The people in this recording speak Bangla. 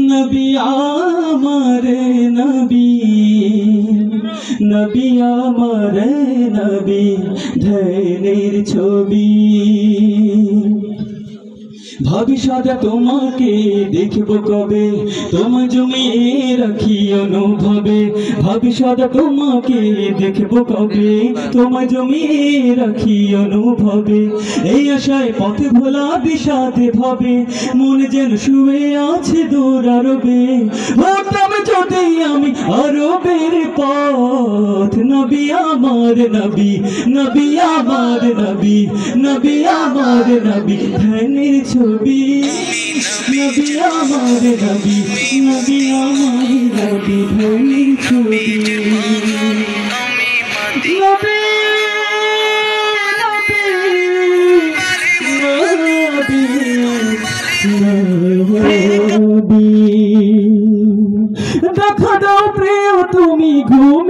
नबी आमारे नबी नबी आमारे नबी धैर्येर छवि भाभी सदा তোমাকে দেখব কবে তোমায় জমিয়ে রাখি অনুভবে ভাবি সদা তোমাকে দেখব কবে তোমায় জমিয়ে রাখি অনুভবে এই আশায় পথে ভোলা বিষাদে ভাবে মনে যেন শুয়ে আছে দূর আরবে হতাম যদি আমি আরবের পথ নবী আমার নবী নবী আমার নবী নবী আমার নবী ধ্যানের ছবি নবী আমার নবী নবী আমার নবী ধ্যানের ছবি নবী দেখা দাও প্রিয় তুমি ঘুমে